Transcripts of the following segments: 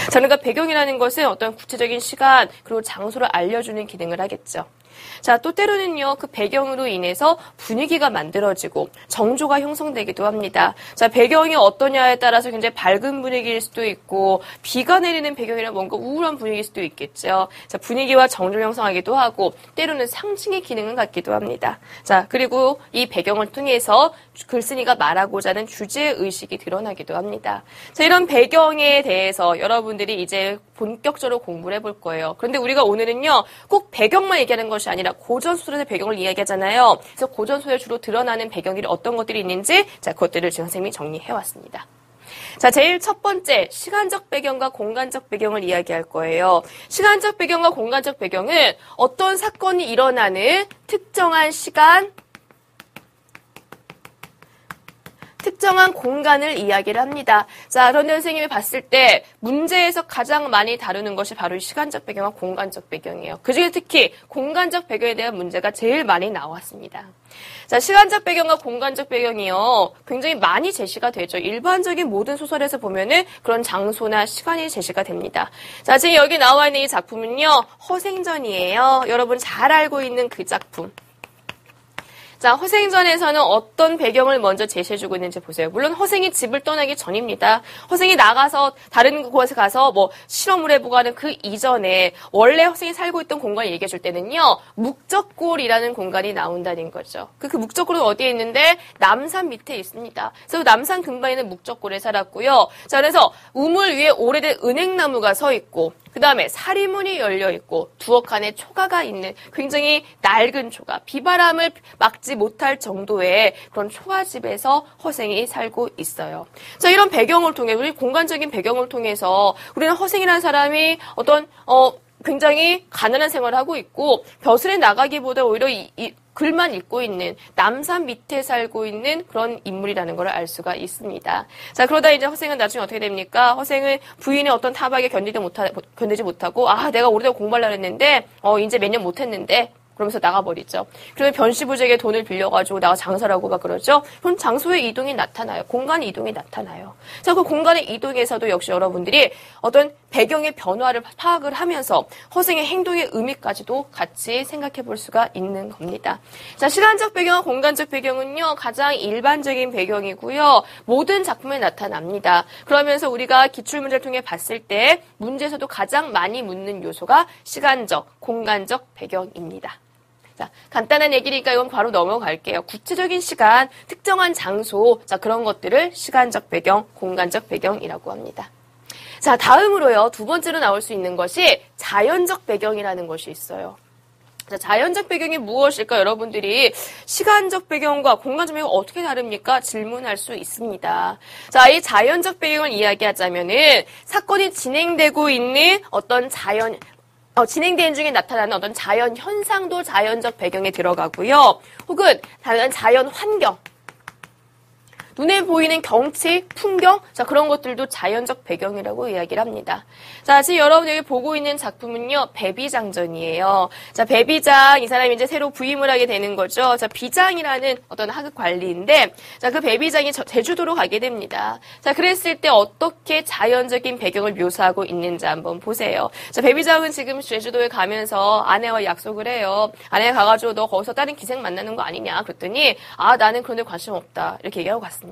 자, 그러니까 배경이라는 것은 어떤 구체적인 시간 그리고 장소를 알려주는 기능을 하겠죠. 자, 또 때로는요, 그 배경으로 인해서 분위기가 만들어지고 정조가 형성되기도 합니다. 자, 배경이 어떠냐에 따라서 굉장히 밝은 분위기일 수도 있고, 비가 내리는 배경이라 뭔가 우울한 분위기일 수도 있겠죠. 자, 분위기와 정조 형성하기도 하고, 때로는 상징의 기능을 갖기도 합니다. 자, 그리고 이 배경을 통해서 글쓴이가 말하고자 하는 주제의식이 드러나기도 합니다. 자, 이런 배경에 대해서 여러분들이 이제 본격적으로 공부를 해볼 거예요. 그런데 우리가 오늘은요, 꼭 배경만 얘기하는 것이 아니라 고전소설의 배경을 이야기하잖아요. 그래서 고전소설에 주로 드러나는 배경이 어떤 것들이 있는지, 자, 그것들을 지금 선생님이 정리해왔습니다. 자, 제일 첫 번째, 시간적 배경과 공간적 배경을 이야기할 거예요. 시간적 배경과 공간적 배경은 어떤 사건이 일어나는 특정한 시간, 특정한 공간을 이야기를 합니다. 자, 그런데 선생님이 봤을 때 문제에서 가장 많이 다루는 것이 바로 이 시간적 배경과 공간적 배경이에요. 그중에 특히 공간적 배경에 대한 문제가 제일 많이 나왔습니다. 자, 시간적 배경과 공간적 배경이요, 굉장히 많이 제시가 되죠. 일반적인 모든 소설에서 보면은 그런 장소나 시간이 제시가 됩니다. 자, 지금 여기 나와 있는 이 작품은요, 허생전이에요. 여러분 잘 알고 있는 그 작품. 자, 허생전에서는 어떤 배경을 먼저 제시해주고 있는지 보세요. 물론 허생이 집을 떠나기 전입니다. 허생이 나가서 다른 곳에 가서 뭐 실험을 해보고 하는 그 이전에 원래 허생이 살고 있던 공간을 얘기해줄 때는요, 묵적골이라는 공간이 나온다는 거죠. 그 묵적골은 어디에 있는데 남산 밑에 있습니다. 그래서 남산 근방에 있는 묵적골에 살았고요. 자, 그래서 우물 위에 오래된 은행나무가 서 있고, 그 다음에 사리문이 열려있고 두어 칸의 초가가 있는 굉장히 낡은 초가, 비바람을 막지 못할 정도의 그런 초가집에서 허생이 살고 있어요. 자, 이런 배경을 통해, 우리 공간적인 배경을 통해서 우리는 허생이라는 사람이 어떤 굉장히 가난한 생활을 하고 있고, 벼슬에 나가기보다 오히려 글만 읽고 있는, 남산 밑에 살고 있는 그런 인물이라는 걸 알 수가 있습니다. 자, 그러다 이제 허생은 나중에 어떻게 됩니까? 허생은 부인의 어떤 타박에 견디지 못하고, 아, 내가 오래도록 공부하려고 했는데, 이제 몇 년 못했는데, 그러면서 나가버리죠. 그러면 변시부적에 돈을 빌려가지고 나가 장사를 하고 막 그러죠. 그럼 장소의 이동이 나타나요. 공간의 이동이 나타나요. 그래서 그 공간의 이동에서도 역시 여러분들이 어떤 배경의 변화를 파악을 하면서 허생의 행동의 의미까지도 같이 생각해 볼 수가 있는 겁니다. 자, 시간적 배경과 공간적 배경은요, 가장 일반적인 배경이고요, 모든 작품에 나타납니다. 그러면서 우리가 기출문제를 통해 봤을 때 문제에서도 가장 많이 묻는 요소가 시간적, 공간적 배경입니다. 자, 간단한 얘기니까 이건 바로 넘어갈게요. 구체적인 시간, 특정한 장소, 자, 그런 것들을 시간적 배경, 공간적 배경이라고 합니다. 자, 다음으로요, 두 번째로 나올 수 있는 것이 자연적 배경이라는 것이 있어요. 자, 자연적 배경이 무엇일까? 여러분들이 시간적 배경과 공간적 배경이 어떻게 다릅니까? 질문할 수 있습니다. 자, 이 자연적 배경을 이야기하자면은 사건이 진행되고 있는 어떤 진행되는 중에 나타나는 어떤 자연 현상도 자연적 배경에 들어가고요. 혹은 다른 자연 환경, 눈에 보이는 경치, 풍경, 자, 그런 것들도 자연적 배경이라고 이야기를 합니다. 자, 지금 여러분 여기 보고 있는 작품은요, 배비장전이에요. 자, 배비장, 이 사람이 이제 새로 부임을 하게 되는 거죠. 자, 비장이라는 어떤 하급 관리인데, 자, 그 배비장이 제주도로 가게 됩니다. 자, 그랬을 때 어떻게 자연적인 배경을 묘사하고 있는지 한번 보세요. 자, 배비장은 지금 제주도에 가면서 아내와 약속을 해요. 아내가 가가지고 너 거기서 다른 기생 만나는 거 아니냐? 그랬더니, 아, 나는 그런 데 관심 없다. 이렇게 얘기하고 갔습니다.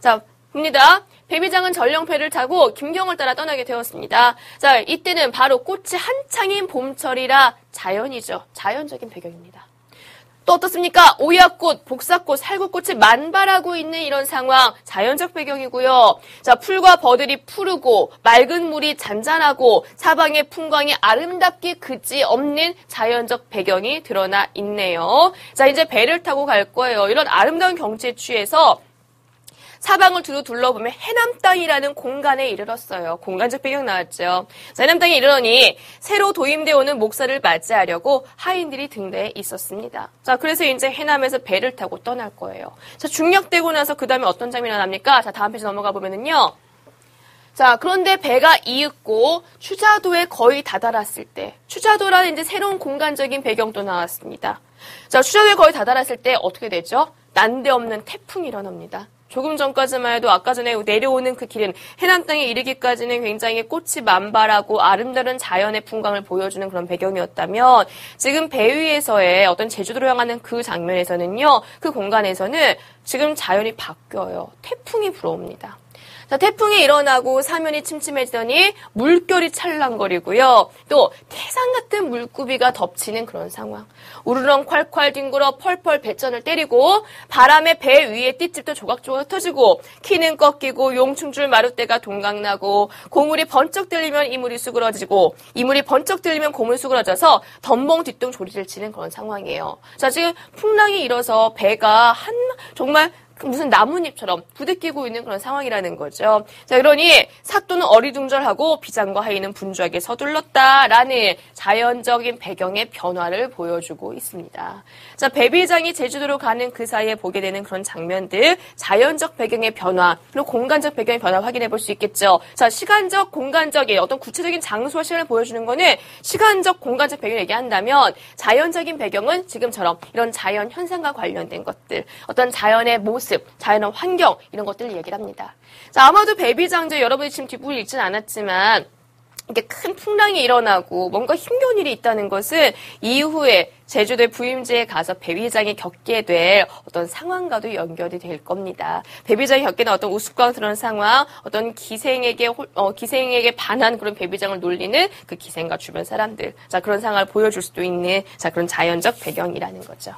자, 봅니다. 배비장은 전령패를 타고 김경을 따라 떠나게 되었습니다. 자, 이때는 바로 꽃이 한창인 봄철이라 자연이죠. 자연적인 배경입니다. 또 어떻습니까? 오야꽃, 복사꽃, 살구꽃이 만발하고 있는 이런 상황, 자연적 배경이고요. 자, 풀과 버들이 푸르고 맑은 물이 잔잔하고 사방의 풍광이 아름답게 그지 없는 자연적 배경이 드러나 있네요. 자, 이제 배를 타고 갈 거예요. 이런 아름다운 경치에 취해서 사방을 두루 둘러보면 해남 땅이라는 공간에 이르렀어요. 공간적 배경 나왔죠. 자, 해남 땅에 이르러니 새로 도임되어 오는 목사를 맞이하려고 하인들이 등대에 있었습니다. 자, 그래서 이제 해남에서 배를 타고 떠날 거예요. 자, 중력되고 나서 그 다음에 어떤 장면이 나옵니까? 자, 다음 페이지 넘어가 보면은요. 자, 그런데 배가 이윽고 추자도에 거의 다다랐을 때, 추자도라는 이제 새로운 공간적인 배경도 나왔습니다. 자, 추자도에 거의 다다랐을 때 어떻게 되죠? 난데없는 태풍이 일어납니다. 조금 전까지만 해도 아까 전에 내려오는 그 길은 해남 땅에 이르기까지는 굉장히 꽃이 만발하고 아름다운 자연의 풍광을 보여주는 그런 배경이었다면 지금 배 위에서의 어떤 제주도로 향하는 그 장면에서는요. 그 공간에서는 지금 자연이 바뀌어요. 태풍이 불어옵니다. 자, 태풍이 일어나고 사면이 침침해지더니 물결이 찰랑거리고요. 또 태산 같은 물구비가 덮치는 그런 상황. 우르렁 콸콸 뒹굴어 펄펄 배전을 때리고 바람에 배 위에 띨집도 조각조각 터지고 키는 꺾이고 용충줄 마룻대가 동강나고 고물이 번쩍 들리면 이물이 수그러지고 이물이 번쩍 들리면 고물이 수그러져서 덤벙 뒤뚱 조리를 치는 그런 상황이에요. 자, 지금 풍랑이 일어서 배가 정말 무슨 나뭇잎처럼 부대끼고 있는 그런 상황이라는 거죠. 자, 그러니 사또는 어리둥절하고 비장과 하인은 분주하게 서둘렀다라는 자연적인 배경의 변화를 보여주고 있습니다. 자, 배비장이 제주도로 가는 그 사이에 보게 되는 그런 장면들, 자연적 배경의 변화, 그리고 공간적 배경의 변화 확인해 볼 수 있겠죠. 자, 시간적, 공간적인 어떤 구체적인 장소와 시간을 보여주는 거는 시간적, 공간적 배경을 얘기한다면 자연적인 배경은 지금처럼 이런 자연 현상과 관련된 것들, 어떤 자연의 모습, 자연의 환경 이런 것들을 얘기를 합니다. 자, 아마도 배비장제 여러분이 지금 뒷부분 읽지는 않았지만 이렇게 큰 풍랑이 일어나고 뭔가 힘겨운 일이 있다는 것은 이후에 제주도의 부임지에 가서 배비장이 겪게 될 어떤 상황과도 연결이 될 겁니다. 배비장이 겪게 된 어떤 우스꽝스러운 상황, 어떤 기생에게 반한 그런 배비장을 놀리는 그 기생과 주변 사람들, 자, 그런 상황을 보여줄 수도 있는 자, 그런 자연적 배경이라는 거죠.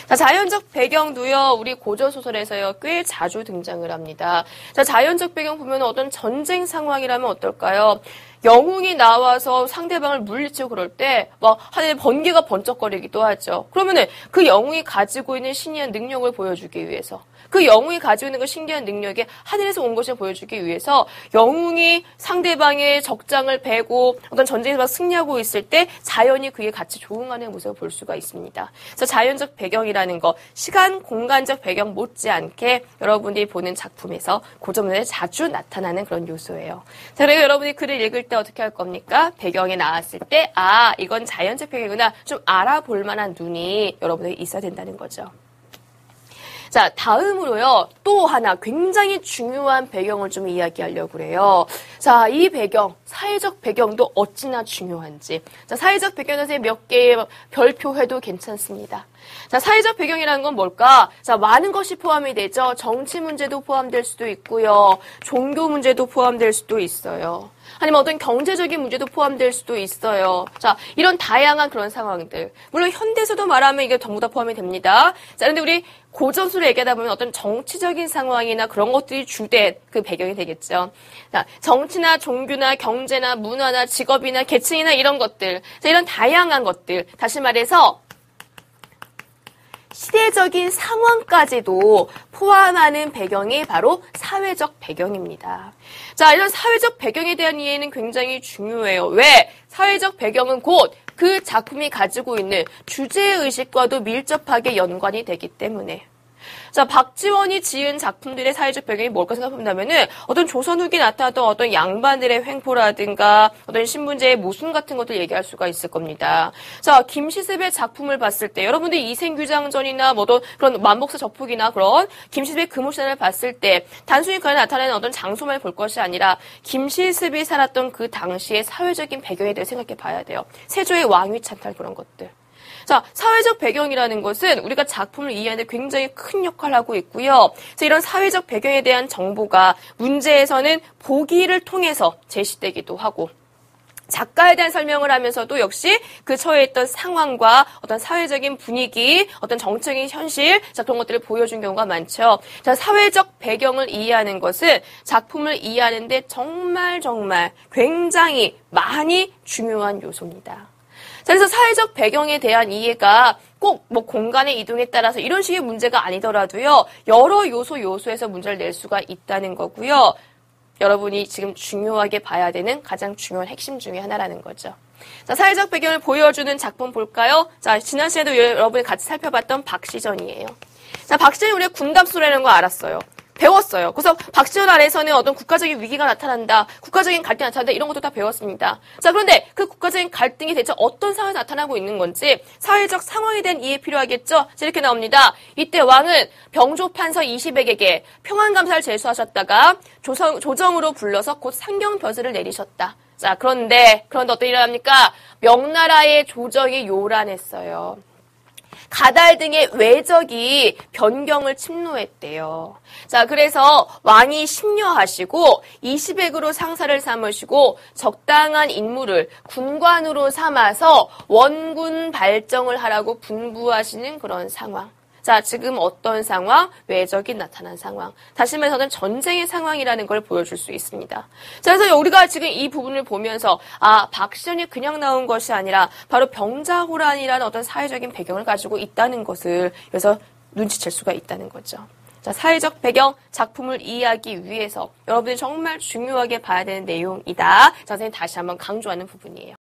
자, 자연적 배경도요, 우리 고전소설에서요, 꽤 자주 등장을 합니다. 자, 자연적 배경 보면 어떤 전쟁 상황이라면 어떨까요? 영웅이 나와서 상대방을 물리치고 그럴 때, 하늘에 번개가 번쩍거리기도 하죠. 그러면은 그 영웅이 가지고 있는 신기한 능력을 보여주기 위해서, 그 영웅이 가지고 있는 그 신기한 능력이 하늘에서 온 것을 보여주기 위해서 영웅이 상대방의 적장을 베고 어떤 전쟁에서 막 승리하고 있을 때 자연이 그에 같이 조응하는 모습을 볼 수가 있습니다. 그래서 자연적 배경이라는 거, 시간, 공간적 배경 못지않게 여러분이 보는 작품에서 고전문에 자주 나타나는 그런 요소예요. 자, 그리고 여러분이 글을 읽을 때 어떻게 할 겁니까? 배경에 나왔을 때, 아, 이건 자연적 배경이구나. 좀 알아볼 만한 눈이 여러분에게 있어야 된다는 거죠. 자, 다음으로요, 또 하나 굉장히 중요한 배경을 좀 이야기하려고 그래요. 자, 이 배경, 사회적 배경도 어찌나 중요한지. 자, 사회적 배경에서 몇 개의 별표해도 괜찮습니다. 자, 사회적 배경이라는 건 뭘까? 자, 많은 것이 포함이 되죠. 정치 문제도 포함될 수도 있고요. 종교 문제도 포함될 수도 있어요. 아니면 어떤 경제적인 문제도 포함될 수도 있어요. 자, 이런 다양한 그런 상황들. 물론 현대에서도 말하면 이게 전부 다 포함이 됩니다. 자, 근데 우리 고전술을 얘기하다 보면 어떤 정치적인 상황이나 그런 것들이 주된 그 배경이 되겠죠. 자, 정치나 종교나 경제나 문화나 직업이나 계층이나 이런 것들. 자, 이런 다양한 것들. 다시 말해서 시대적인 상황까지도 포함하는 배경이 바로 사회적 배경입니다. 자, 이런 사회적 배경에 대한 이해는 굉장히 중요해요. 왜? 사회적 배경은 곧 그 작품이 가지고 있는 주제의식과도 밀접하게 연관이 되기 때문에. 자, 박지원이 지은 작품들의 사회적 배경이 뭘까 생각해본다면은 어떤 조선 후기 나타났던 어떤 양반들의 횡포라든가 어떤 신분제의 모순 같은 것들 얘기할 수가 있을 겁니다. 자, 김시습의 작품을 봤을 때 여러분들이 이생규장전이나 뭐 그런 만복사 적폭이나 그런 김시습의 금오시단을 봤을 때 단순히 그 안에 나타나는 어떤 장소만 볼 것이 아니라 김시습이 살았던 그 당시의 사회적인 배경에 대해 생각해 봐야 돼요. 세조의 왕위 찬탈 그런 것들. 자, 사회적 배경이라는 것은 우리가 작품을 이해하는 데 굉장히 큰 역할을 하고 있고요. 그래서 이런 사회적 배경에 대한 정보가 문제에서는 보기를 통해서 제시되기도 하고 작가에 대한 설명을 하면서도 역시 그 처해 있던 상황과 어떤 사회적인 분위기, 어떤 정책적인 현실, 자, 그런 것들을 보여준 경우가 많죠. 자, 사회적 배경을 이해하는 것은 작품을 이해하는데 정말 굉장히 많이 중요한 요소입니다. 자, 그래서 사회적 배경에 대한 이해가 꼭 뭐 공간의 이동에 따라서 이런 식의 문제가 아니더라도요, 여러 요소에서 문제를 낼 수가 있다는 거고요. 여러분이 지금 중요하게 봐야 되는 가장 중요한 핵심 중에 하나라는 거죠. 자, 사회적 배경을 보여주는 작품 볼까요? 자, 지난 시간에도 여러분이 같이 살펴봤던 박시전이에요. 자, 박시전이 우리가 군담소라는 거 알았어요. 배웠어요. 그래서 박지원 아래에서는 어떤 국가적인 위기가 나타난다, 국가적인 갈등이 나타난다 이런 것도 다 배웠습니다. 자, 그런데 그 국가적인 갈등이 대체 어떤 상황에서 나타나고 있는 건지 사회적 상황에 대한 이해 필요하겠죠? 자, 이렇게 나옵니다. 이때 왕은 병조판서 20액에게 평안감사를 제수하셨다가 조정으로 불러서 곧 상경벼슬을 내리셨다. 자, 그런데 어떤 일이 일어납니까? 명나라의 조정이 요란했어요. 가달 등의 외적이 변경을 침노했대요. 자, 그래서 왕이 심려하시고 20액으로 상사를 삼으시고 적당한 인물을 군관으로 삼아서 원군 발정을 하라고 분부하시는 그런 상황. 자, 지금 어떤 상황? 외적이 나타난 상황. 다시 말해서는 전쟁의 상황이라는 걸 보여줄 수 있습니다. 자, 그래서 우리가 지금 이 부분을 보면서 박시연이 그냥 나온 것이 아니라 바로 병자호란이라는 어떤 사회적인 배경을 가지고 있다는 것을 여기서 눈치챌 수가 있다는 거죠. 자, 사회적 배경, 작품을 이해하기 위해서 여러분이 정말 중요하게 봐야 되는 내용이다. 자, 선생님 다시 한번 강조하는 부분이에요.